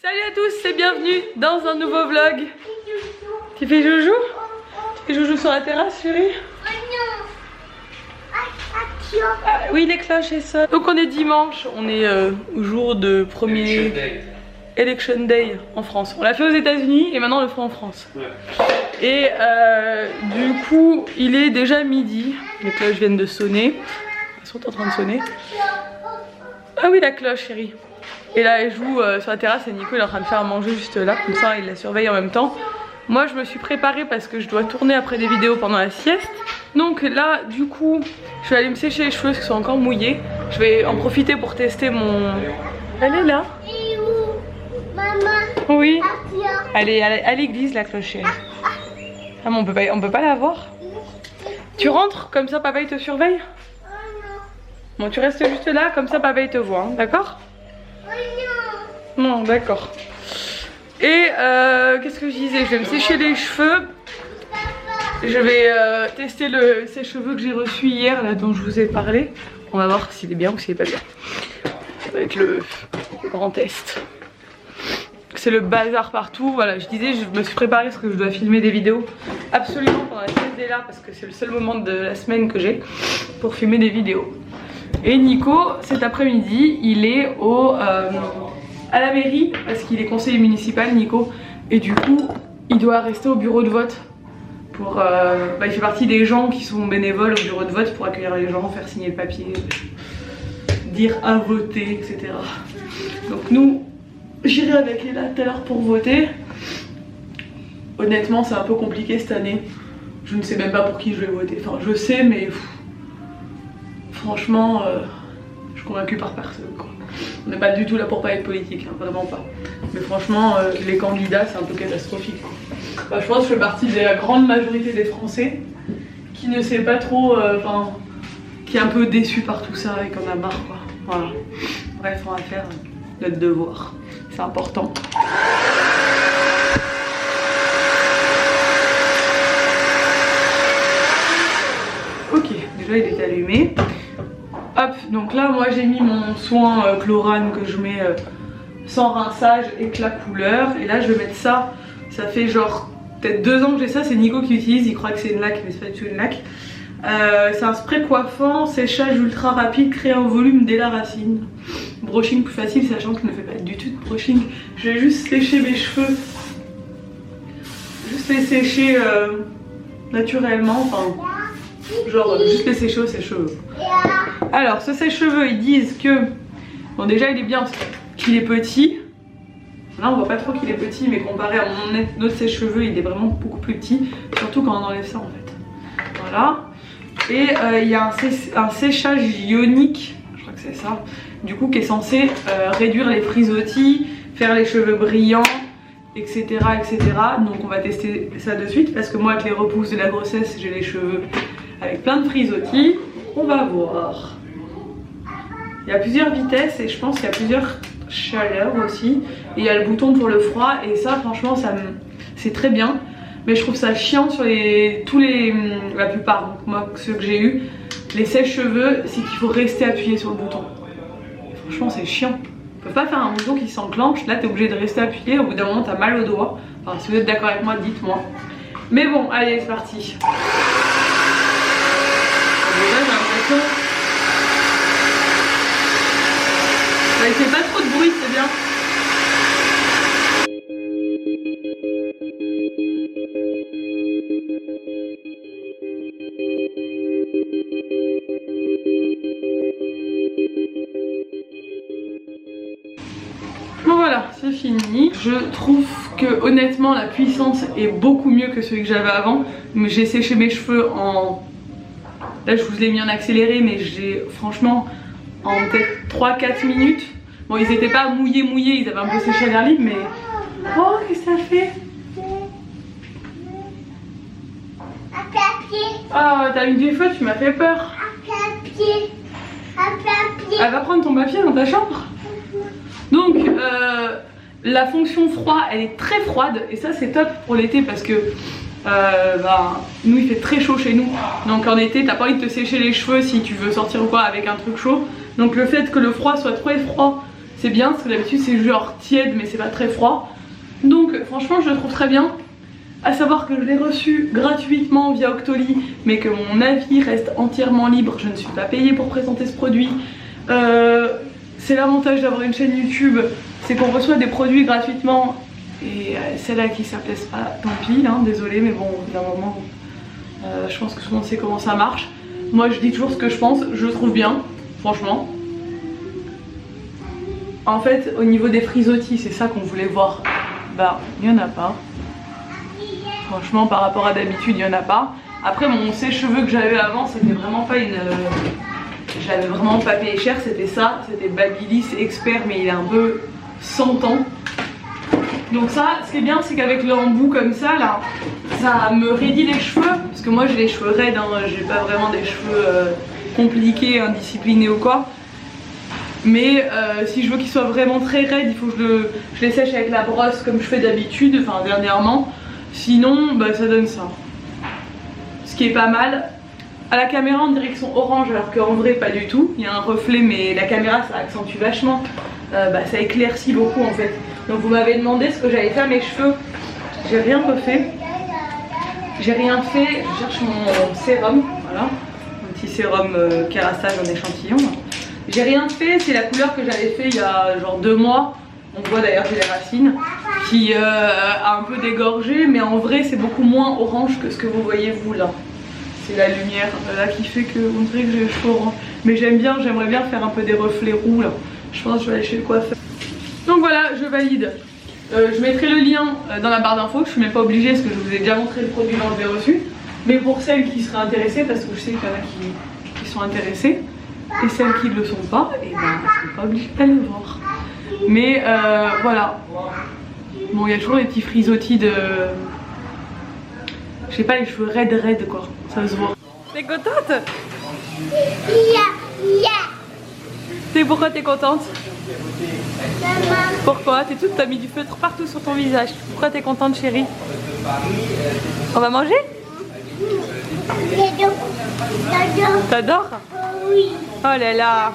Salut à tous et bienvenue dans un nouveau vlog. Tu fais joujou? Tu fais joujou sur la terrasse, chérie? Ah, oui, les cloches et ça. Donc on est dimanche, on est au jour de premier Election Day en France. On l'a fait aux États-Unis et maintenant on le fait en France. Ouais. Et du coup, il est déjà midi. Les cloches viennent de sonner. Elles sont en train de sonner. Ah oui, la cloche, chérie. Et là, elle joue sur la terrasse et Nico il est en train de faire à manger juste là. Comme ça, il la surveille en même temps. Moi, je me suis préparée parce que je dois tourner après des vidéos pendant la sieste. Donc là, du coup, je vais aller me sécher les cheveux parce qu'ils sont encore mouillés. Je vais en profiter pour tester mon... Elle est là. Maman. Oui. Elle est à l'église, la clochette. Ah, mais on peut pas la voir. Tu rentres, comme ça papa il te surveille. Bon, tu restes juste là, comme ça papa il te voit, hein, d'accord? Non, d'accord. Et qu'est-ce que je disais? Je vais me sécher les cheveux. Je vais tester le sèche-cheveux que j'ai reçu hier, là, dont je vous ai parlé. On va voir s'il est bien ou s'il est pas bien. Ça va être le grand test. C'est le bazar partout. Voilà, je disais, je me suis préparée parce que je dois filmer des vidéos absolument pendant la semaine des lards parce que c'est le seul moment de la semaine que j'ai pour filmer des vidéos. Et Nico, cet après-midi, il est à la mairie parce qu'il est conseiller municipal, Nico, et du coup, il doit rester au bureau de vote. Pour, il fait partie des gens qui sont bénévoles au bureau de vote pour accueillir les gens, faire signer le papier, dire à voter, etc. Donc nous, j'irai avec Ella tout à l'heure pour voter. Honnêtement, c'est un peu compliqué cette année. Je ne sais même pas pour qui je vais voter. Enfin, je sais, mais franchement, je suis convaincue par personne, quoi. On n'est pas du tout là pour parler de politique, hein, vraiment pas. Mais franchement, les candidats, c'est un peu catastrophique, quoi. Bah, je pense que je fais partie de la grande majorité des Français qui ne sait pas trop, qui est un peu déçu par tout ça et qu'on a marre, quoi. Voilà. Bref, on va faire notre devoir. C'est important. Ok, déjà il est allumé. Hop, donc là moi j'ai mis mon soin Chlorane que je mets sans rinçage, éclat couleur. Et là je vais mettre ça, ça fait genre peut-être 2 ans que j'ai ça, c'est Nico qui utilise, il croit que c'est une laque mais c'est pas du tout une laque. C'est un spray coiffant, séchage ultra rapide, créé en volume dès la racine. Brushing plus facile, sachant que je ne fais pas du tout de brushing. Je vais juste sécher mes cheveux, juste les sécher naturellement, enfin genre juste les sécher au sèche-cheveux. Alors ce sèche-cheveux ils disent que, bon déjà il est bien qu'il est petit. Là on voit pas trop qu'il est petit, mais comparé à mon autre sèche-cheveux il est vraiment beaucoup plus petit, surtout quand on enlève ça en fait. Voilà. Et il y a un séchage ionique, je crois que c'est ça, du coup qui est censé réduire les frisottis, faire les cheveux brillants, etc., etc. Donc on va tester ça de suite parce que moi avec les repousses de la grossesse j'ai les cheveux avec plein de frisottis. On va voir. Il y a plusieurs vitesses et je pense qu'il y a plusieurs chaleurs aussi. Et il y a le bouton pour le froid et ça franchement c'est très bien. Mais je trouve ça chiant sur la plupart, donc moi ceux que j'ai eu, les sèche-cheveux, c'est qu'il faut rester appuyé sur le bouton. Et franchement c'est chiant. On peut pas faire un bouton qui s'enclenche, là t'es obligé de rester appuyé, au bout d'un moment t'as mal au doigt. Enfin si vous êtes d'accord avec moi, dites-moi. Mais bon, allez c'est parti. Déjà j'ai l'impression... Il fait pas trop de bruit, c'est bien. Bon voilà, c'est fini. Je trouve que honnêtement la puissance est beaucoup mieux que celui que j'avais avant. Mais j'ai séché mes cheveux en... Là je vous l'ai mis en accéléré, mais j'ai franchement en peut-être 3-4 minutes. Bon ils étaient pas mouillés, ils avaient un peu séché à l'air libre, mais... Oh qu'est-ce que ça fait? Ah t'as une vieille fois, tu m'as fait peur. Elle va prendre ton papier dans ta chambre. Donc la fonction froid elle est très froide et ça c'est top pour l'été parce que nous il fait très chaud chez nous. Donc en été t'as pas envie de te sécher les cheveux si tu veux sortir ou quoi avec un truc chaud. Donc le fait que le froid soit trop froid c'est bien parce que d'habitude c'est genre tiède mais c'est pas très froid. Donc franchement je le trouve très bien. À savoir que je l'ai reçu gratuitement via Octoly, mais que mon avis reste entièrement libre. Je ne suis pas payée pour présenter ce produit. C'est l'avantage d'avoir une chaîne YouTube, c'est qu'on reçoit des produits gratuitement. Et celle-là qui ça plaise pas, tant pis, hein, désolé, mais bon, d'un moment, je pense que tout le monde sait comment ça marche. Moi je dis toujours ce que je pense, je le trouve bien, franchement. En fait, au niveau des frisottis, c'est ça qu'on voulait voir. Bah, il n'y en a pas. Franchement, par rapport à d'habitude, il n'y en a pas. Après, mon sèche-cheveux que j'avais avant, c'était vraiment pas une... J'avais vraiment pas payé cher, c'était ça. C'était Babyliss Expert, mais il est un peu 100 ans. Donc ça, ce qui est bien, c'est qu'avec le embout comme ça, là, ça me raidit les cheveux. Parce que moi, j'ai les cheveux raides, hein, j'ai pas vraiment des cheveux compliqués, indisciplinés ou quoi. Mais si je veux qu'ils soient vraiment très raides, il faut que je les sèche avec la brosse comme je fais d'habitude, enfin dernièrement. Sinon, bah, ça donne ça. Ce qui est pas mal. À la caméra, on dirait qu'ils sont orange, alors qu'en vrai, pas du tout. Il y a un reflet, mais la caméra, ça accentue vachement. Ça éclaircit beaucoup en fait. Donc vous m'avez demandé ce que j'allais faire à mes cheveux. J'ai rien refait. J'ai rien fait. Je cherche mon sérum. Voilà. Un petit sérum Kérastase en échantillon. J'ai rien fait. C'est la couleur que j'avais fait il y a genre 2 mois. On voit d'ailleurs j'ai les racines qui a un peu dégorgé, mais en vrai c'est beaucoup moins orange que ce que vous voyez vous là. C'est la lumière là qui fait qu'on dirait que j'ai les cheveux orange. Mais j'aimerais bien faire un peu des reflets roux là. Je pense que je vais aller chez le coiffeur. Donc voilà, je valide. Je mettrai le lien dans la barre d'infos. Je suis même pas obligée parce que je vous ai déjà montré le produit quand je l'ai reçu. Mais pour celles qui seraient intéressées, parce que je sais qu'il y en a qui sont intéressées, et celles qui ne le sont pas, et ben je suis pas obligée d'aller le voir. Mais voilà. Bon, il y a toujours des petits frisottis de... Je sais pas, les cheveux raides quoi. Ça se voit. T'es contente? T'es pourquoi t'es contente? Pourquoi? T'as mis du feutre partout sur ton visage. Pourquoi t'es contente chérie? On va manger? T'adores? Oui. Oh là là.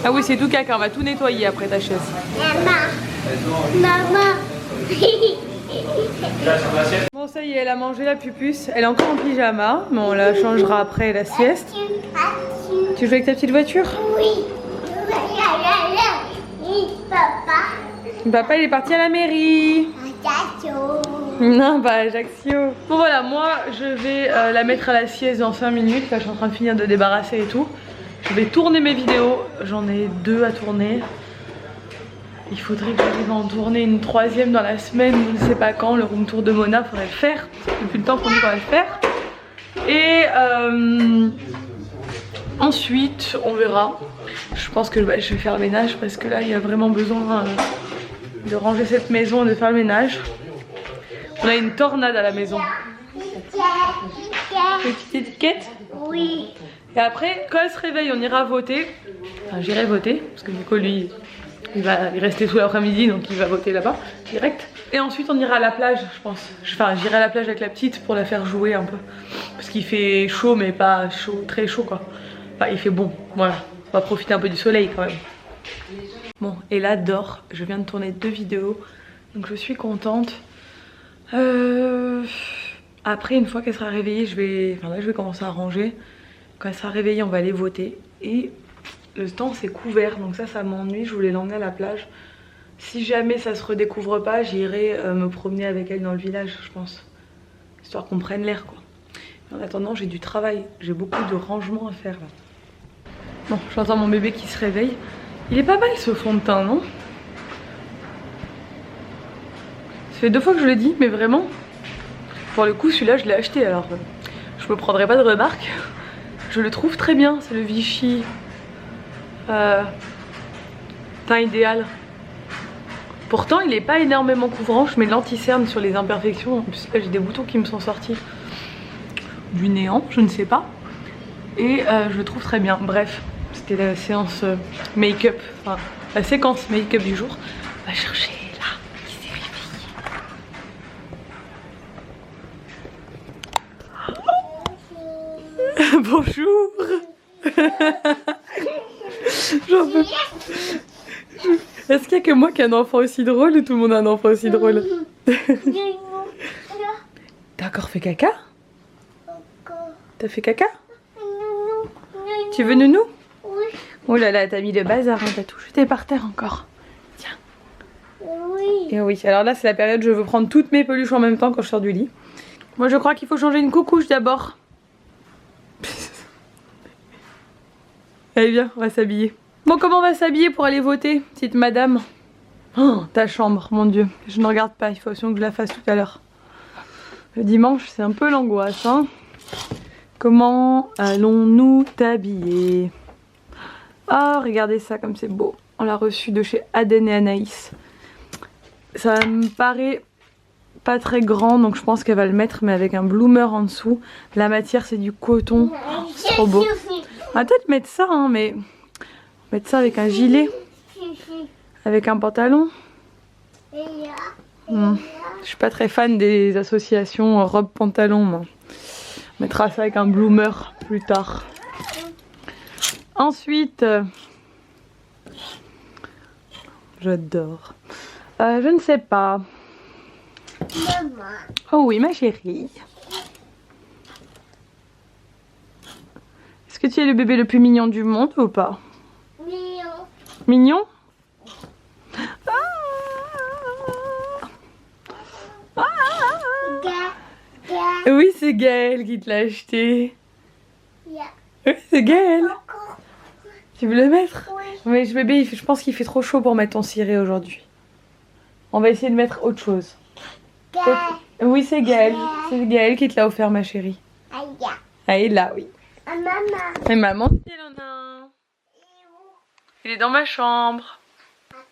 Ah oui, c'est tout caca, on va tout nettoyer après ta chaise. Maman. Bon, ça y est, elle a mangé la pupusse. Elle est encore en pyjama, mais on la changera après la sieste. Tu joues avec ta petite voiture? Oui. Papa. Papa, il est parti à la mairie. Non, bah Ajaccio. Bon voilà, moi je vais la mettre à la sieste dans 5 minutes. Là, je suis en train de finir de débarrasser et tout. Je vais tourner mes vidéos. J'en ai 2 à tourner. Il faudrait que j'arrive à en tourner une 3e dans la semaine, je ne sais pas quand. Le room tour de Mona, faudrait le faire. Depuis le temps qu'on dit qu'on va le faire. Et ensuite, on verra. Je pense que je vais faire le ménage parce que là, il y a vraiment besoin de ranger cette maison et de faire le ménage. On a une tornade à la maison. Petite étiquette? Oui. Et après, quand elle se réveille, on ira voter. Enfin, j'irai voter parce que Nico, lui, il va y rester tout l'après-midi, donc il va voter là-bas, direct. Et ensuite, on ira à la plage, je pense. Enfin, j'irai à la plage avec la petite pour la faire jouer un peu. Parce qu'il fait chaud, mais pas chaud, très chaud, quoi. Enfin, il fait bon, voilà. On va profiter un peu du soleil, quand même. Bon, et là, dort. Je viens de tourner 2 vidéos, donc je suis contente. Après, une fois qu'elle sera réveillée, je vais commencer à ranger. Quand elle sera réveillée, on va aller voter. Et le temps c'est couvert, donc ça m'ennuie. Je voulais l'emmener à la plage. Si jamais ça se redécouvre pas, j'irai me promener avec elle dans le village, je pense. Histoire qu'on prenne l'air, quoi. En attendant, j'ai du travail. J'ai beaucoup de rangement à faire, là. Bon, j'entends mon bébé qui se réveille. Il est pas mal ce fond de teint, non? Ça fait 2 fois que je le dis, mais vraiment. Pour le coup, celui-là, je l'ai acheté, alors je me prendrai pas de remarques. Je le trouve très bien, c'est le Vichy teint idéal. Pourtant, il est pas énormément couvrant. Je mets de l'anti-cerne sur les imperfections. En plus, là, j'ai des boutons qui me sont sortis du néant, je ne sais pas. Et je le trouve très bien. Bref, c'était la séance make-up, enfin la séquence make-up du jour. On va chercher là, qui s'est réveillé. Bonjour. J'en peux. Est-ce qu'il y a que moi qui ai un enfant aussi drôle ou tout le monde a un enfant aussi drôle? T'as encore fait caca? T'as fait caca? Tu veux nounou? Oui. Oh là là, t'as mis le bazar, hein, t'as tout jeté par terre encore. Tiens. Oui. Et oui, alors là c'est la période où je veux prendre toutes mes peluches en même temps quand je sors du lit. Moi je crois qu'il faut changer une coucouche d'abord. Allez viens, on va s'habiller. Bon, comment on va s'habiller pour aller voter, petite madame? Oh, ta chambre, mon dieu. Je ne regarde pas, il faut que je la fasse tout à l'heure. Le dimanche, c'est un peu l'angoisse, hein. Comment allons-nous t'habiller? Ah, regardez ça comme c'est beau. On l'a reçu de chez Aden et Anaïs. Ça me paraît pas très grand, donc je pense qu'elle va le mettre, mais avec un bloomer en dessous. La matière, c'est du coton. Oh, c'est trop beau. On va peut-être mettre ça, hein, mais... mettre ça avec un gilet. Avec un pantalon. Je suis pas très fan des associations robe-pantalon, moi. On mettra ça avec un bloomer plus tard. Ensuite, j'adore. Je ne sais pas. Maman. Oh oui, ma chérie. Est-ce que tu es le bébé le plus mignon du monde ou pas? Mignon. Mignon? Oui, c'est Gaël qui te l'a acheté. Oui, c'est Gaël. Tu veux le mettre? Oui. Mais bébé, je pense qu'il fait trop chaud pour mettre ton ciré aujourd'hui. On va essayer de mettre autre chose. Oui, c'est Gaël. C'est Gaël qui te l'a offert, ma chérie. Ah, il est là, oui. Maman. Et maman, il en a un. Il est dans ma chambre.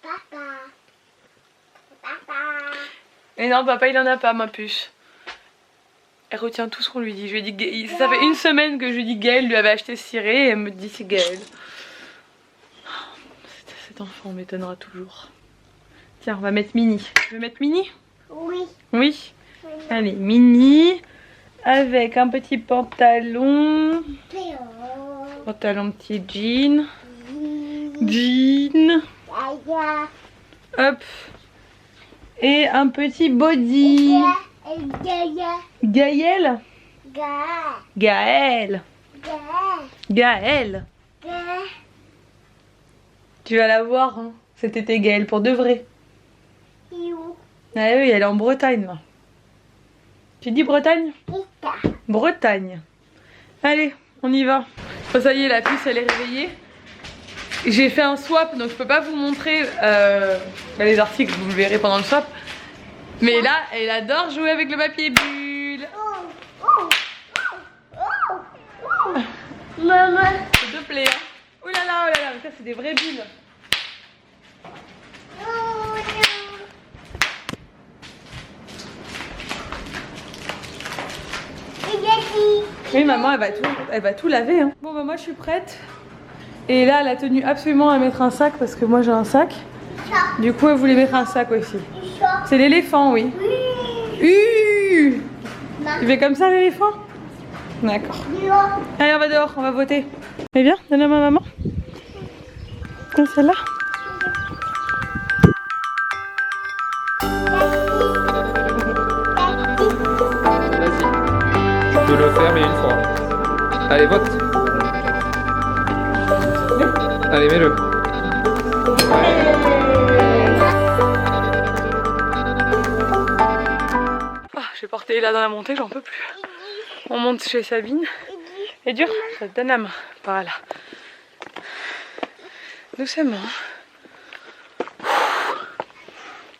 Papa. Et non, papa, il en a pas, ma puce. Elle retient tout ce qu'on lui dit. Je lui ai dit, ça fait une semaine que je lui dis Gaël lui avait acheté ce ciré et elle me dit c'est Gaël. Cet enfant m'étonnera toujours. Tiens, on va mettre Mini. Tu veux mettre Mini? Oui. Oui. Allez, Mini avec un petit pantalon. Pantalon petit jean. Jean. Hop. Et un petit body. Gaël. Gaël. Gaël. Tu vas la voir, hein, cet été, Gaël, pour de vrai. Ah oui, elle est en Bretagne, là. Tu dis Bretagne? Bretagne. Allez, on y va. Oh, ça y est, la puce, elle est réveillée. J'ai fait un swap, donc je peux pas vous montrer les articles, vous le verrez pendant le swap. Mais là, elle adore jouer avec le papier bulle. Maman. S'il te plaît. Hein. Oh là là, ça c'est des vraies bulles. Oui, maman, elle va tout laver. Hein. Bon, bah moi je suis prête. Et là, elle a tenu absolument à mettre un sac parce que moi j'ai un sac. Du coup, elle voulait mettre un sac aussi. C'est l'éléphant, oui. Tu fais comme ça, l'éléphant? D'accord. Allez, on va dehors, on va voter. Mais viens, donne à ma maman. Tiens, celle-là. Vas-y. Tu peux le faire, mais une fois. Allez, vote. Allez, mets-le. J'ai porté là dans la montée, j'en peux plus. On monte chez Sabine. C'est dur, ça te donne la main. Par là. Doucement.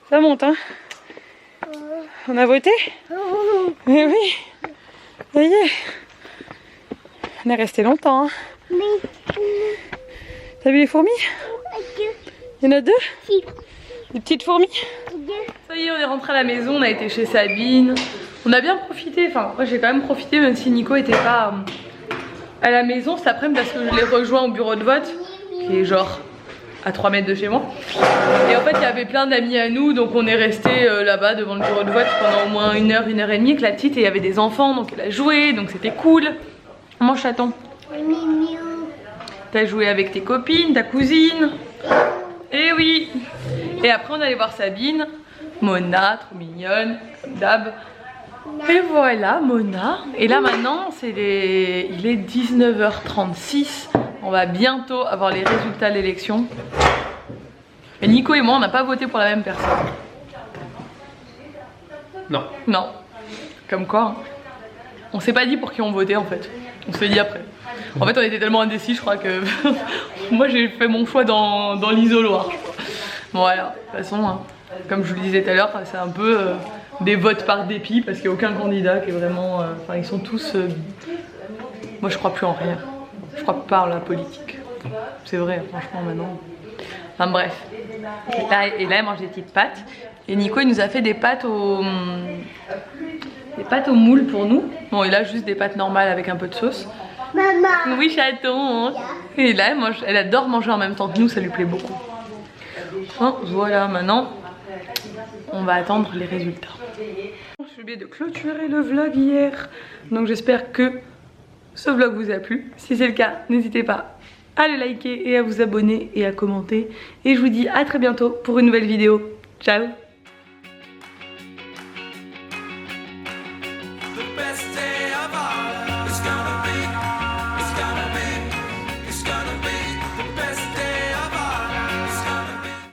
Ça monte, hein. On a voté? Eh oui. Ça y est. On est resté longtemps, hein. T'as vu les fourmis? Il y en a deux? Des petites fourmis? Ça y est, on est rentré à la maison, on a été chez Sabine. On a bien profité, enfin moi j'ai quand même profité même si Nico était pas à la maison cet après-midi parce que je l'ai rejoint au bureau de vote qui est genre à 3 mètres de chez moi. Et en fait il y avait plein d'amis à nous donc on est resté là-bas devant le bureau de vote pendant au moins 1 heure, 1 heure et demie avec la petite et il y avait des enfants donc elle a joué donc c'était cool. Mon chaton. T'as joué avec tes copines, ta cousine. Et oui. Et après on allait voir Sabine, Mona, trop mignonne, comme d'hab. Et voilà Mona. Et là maintenant il est 19h36. On va bientôt avoir les résultats de l'élection. Et Nico et moi on n'a pas voté pour la même personne. Non. Non. Comme quoi, hein. On s'est pas dit pour qui on votait en fait. On s'est dit après. En fait on était tellement indécis je crois que moi j'ai fait mon choix dans l'isoloir. Voilà, de toute façon, hein, comme je vous le disais tout à l'heure, c'est un peu des votes par dépit parce qu'il n'y a aucun candidat qui est vraiment... Enfin ils sont tous... Moi je crois plus en rien. Je crois pas en la politique. C'est vrai franchement maintenant. Enfin bref. Et là elle mange des petites pâtes. Et Nico il nous a fait des pâtes au moule pour nous. Bon il a juste des pâtes normales avec un peu de sauce. Maman. Oui chaton. Et là elle adore manger en même temps que nous, ça lui plaît beaucoup. Bon, voilà maintenant on va attendre les résultats. J'ai oublié de clôturer le vlog hier. Donc j'espère que ce vlog vous a plu. Si c'est le cas, n'hésitez pas à le liker et à vous abonner et à commenter. Et je vous dis à très bientôt pour une nouvelle vidéo. Ciao.